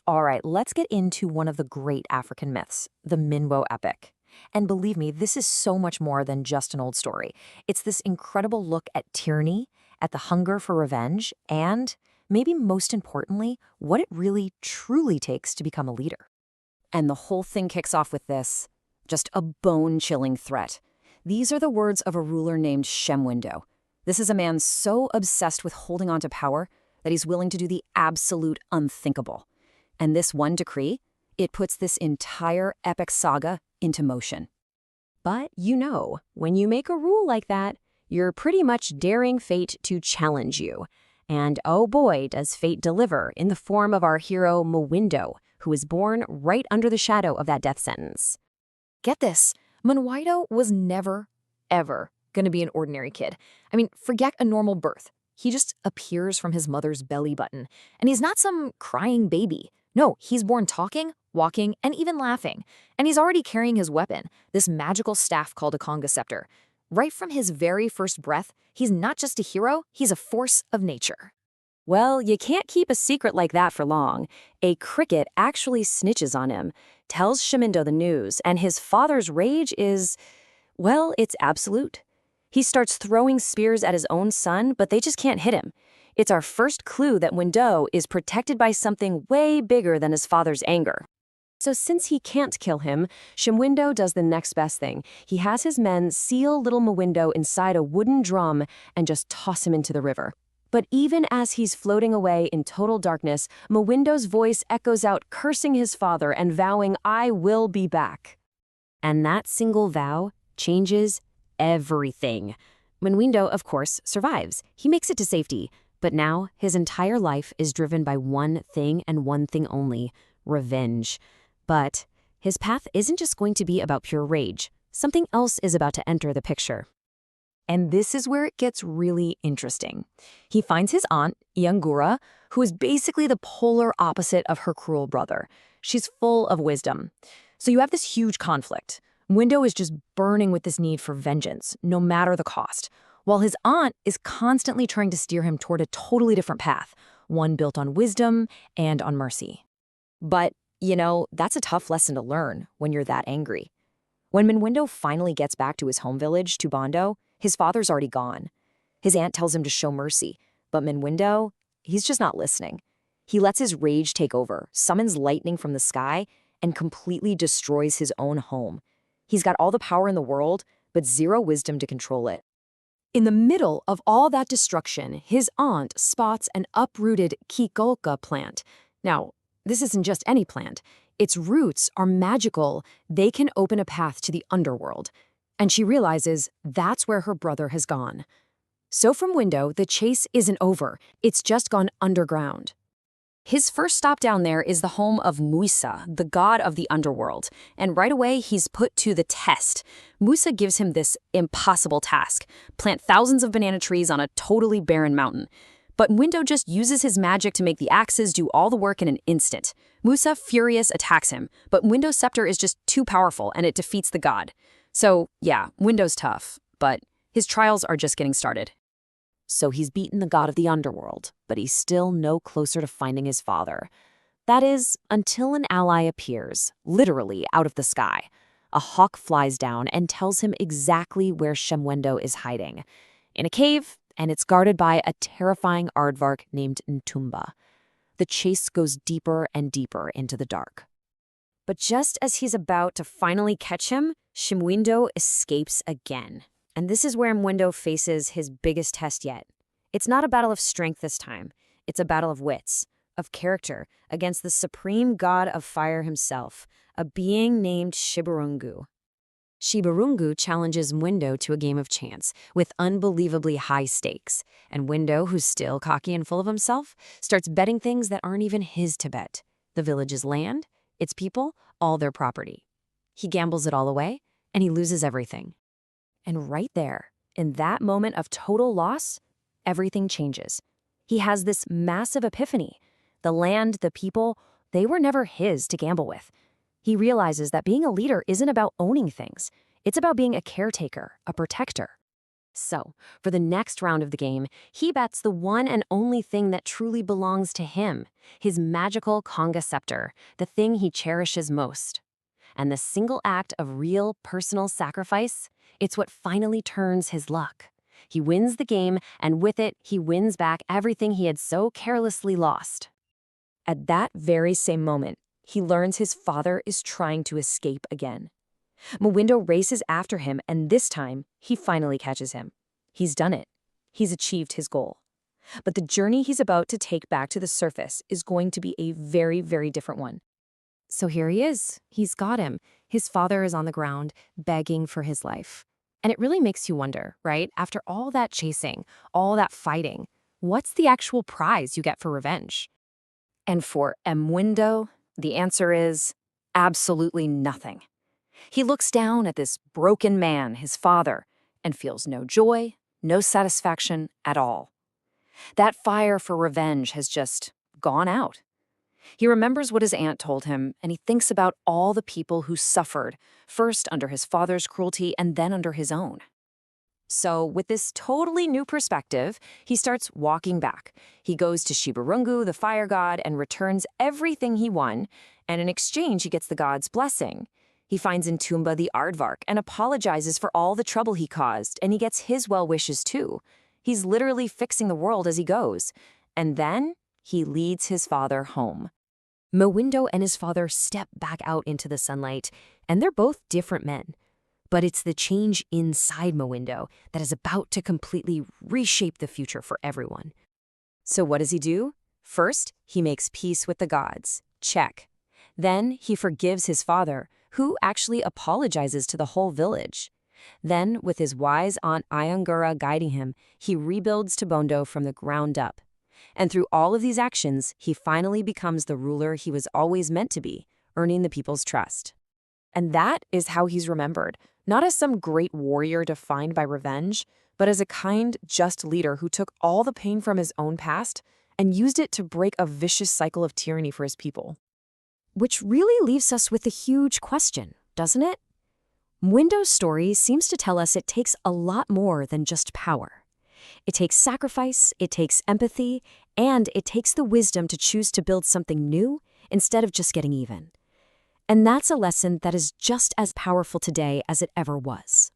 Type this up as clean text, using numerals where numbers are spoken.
All right, let's get into one of the great African myths, the Mwindo Epic. And believe me, this is so much more than just an old story. It's this incredible look at tyranny, at the hunger for revenge, and, maybe most importantly, what it really truly takes to become a leader. And the whole thing kicks off with this, just a bone-chilling threat. These are the words of a ruler named Mwindo. This is a man so obsessed with holding on to power that he's willing to do the absolute unthinkable. And this one decree, it puts this entire epic saga into motion. But when you make a rule like that, you're pretty much daring fate to challenge you. And oh boy, does fate deliver in the form of our hero Mwindo, who is born right under the shadow of that death sentence. Get this, Mwindo was never, ever going to be an ordinary kid. I mean, forget a normal birth. He just appears from his mother's belly button. And he's not some crying baby. No, he's born talking, walking, and even laughing. And he's already carrying his weapon, this magical staff called a Congo scepter. Right from his very first breath, he's not just a hero, he's a force of nature. Well, you can't keep a secret like that for long. A cricket actually snitches on him, tells Mwindo the news, and his father's rage is, well, it's absolute. He starts throwing spears at his own son, but they just can't hit him. It's our first clue that Mwindo is protected by something way bigger than his father's anger. So since he can't kill him, Mwindo does the next best thing. He has his men seal little Mwindo inside a wooden drum and just toss him into the river. But even as he's floating away in total darkness, Mwindo's voice echoes out cursing his father and vowing, "I will be back." And that single vow changes everything. Mwindo, of course, survives. He makes it to safety. But now his entire life is driven by one thing and one thing only, revenge. But his path isn't just going to be about pure rage. Something else is about to enter the picture. And this is where it gets really interesting. He finds his aunt, Nyanga, who is basically the polar opposite of her cruel brother. She's full of wisdom. So you have this huge conflict. Mwindo is just burning with this need for vengeance, no matter the cost, while his aunt is constantly trying to steer him toward a totally different path, one built on wisdom and on mercy. But, that's a tough lesson to learn when you're that angry. When Mwindo finally gets back to his home village, Tubando, his father's already gone. His aunt tells him to show mercy, but Mwindo, he's just not listening. He lets his rage take over, summons lightning from the sky, and completely destroys his own home. He's got all the power in the world, but zero wisdom to control it. In the middle of all that destruction, his aunt spots an uprooted kikolka plant. Now, this isn't just any plant. Its roots are magical. They can open a path to the underworld. And she realizes that's where her brother has gone. So from Mwindo, the chase isn't over. It's just gone underground. His first stop down there is the home of Musa, the god of the underworld, and right away he's put to the test. Musa gives him this impossible task: plant thousands of banana trees on a totally barren mountain. But Mwindo just uses his magic to make the axes do all the work in an instant. Musa, furious, attacks him, but Mwindo's scepter is just too powerful and it defeats the god. So yeah, Mwindo's tough, but his trials are just getting started. So he's beaten the god of the underworld, but he's still no closer to finding his father. That is, until an ally appears, literally out of the sky. A hawk flies down and tells him exactly where Mwindo is hiding. In a cave, and it's guarded by a terrifying aardvark named Ntumba. The chase goes deeper and deeper into the dark. But just as he's about to finally catch him, Mwindo escapes again. And this is where Mwindo faces his biggest test yet. It's not a battle of strength this time. It's a battle of wits, of character, against the supreme god of fire himself, a being named Shibarungu. Shibarungu challenges Mwindo to a game of chance, with unbelievably high stakes. And Mwindo, who's still cocky and full of himself, starts betting things that aren't even his to bet. The village's land, its people, all their property. He gambles it all away, and he loses everything. And right there, in that moment of total loss, everything changes. He has this massive epiphany. The land, the people, they were never his to gamble with. He realizes that being a leader isn't about owning things. It's about being a caretaker, a protector. So, for the next round of the game, he bets the one and only thing that truly belongs to him, his magical Congo scepter, the thing he cherishes most. And the single act of real personal sacrifice, it's what finally turns his luck. He wins the game, and with it, he wins back everything he had so carelessly lost. At that very same moment, he learns his father is trying to escape again. Mwindo races after him, and this time, he finally catches him. He's done it. He's achieved his goal. But the journey he's about to take back to the surface is going to be a very, very different one. So here he is. He's got him. His father is on the ground, begging for his life. And it really makes you wonder, right? After all that chasing, all that fighting, what's the actual prize you get for revenge? And for Mwindo, the answer is absolutely nothing. He looks down at this broken man, his father, and feels no joy, no satisfaction at all. That fire for revenge has just gone out. He remembers what his aunt told him, and he thinks about all the people who suffered, first under his father's cruelty and then under his own. So, with this totally new perspective, he starts walking back. He goes to Shibarungu, the fire god, and returns everything he won, and in exchange he gets the god's blessing. He finds Ntumba the aardvark and apologizes for all the trouble he caused, and he gets his well wishes too. He's literally fixing the world as he goes. And then he leads his father home. Mwindo and his father step back out into the sunlight, and they're both different men. But it's the change inside Mwindo that is about to completely reshape the future for everyone. So what does he do? First, he makes peace with the gods. Check. Then he forgives his father, who actually apologizes to the whole village. Then, with his wise aunt Nyanga guiding him, he rebuilds Tabondo from the ground up. And through all of these actions, he finally becomes the ruler he was always meant to be, earning the people's trust. And that is how he's remembered, not as some great warrior defined by revenge, but as a kind, just leader who took all the pain from his own past and used it to break a vicious cycle of tyranny for his people. Which really leaves us with a huge question, doesn't it? Mwindo's story seems to tell us it takes a lot more than just power. It takes sacrifice, it takes empathy, and it takes the wisdom to choose to build something new instead of just getting even. And that's a lesson that is just as powerful today as it ever was.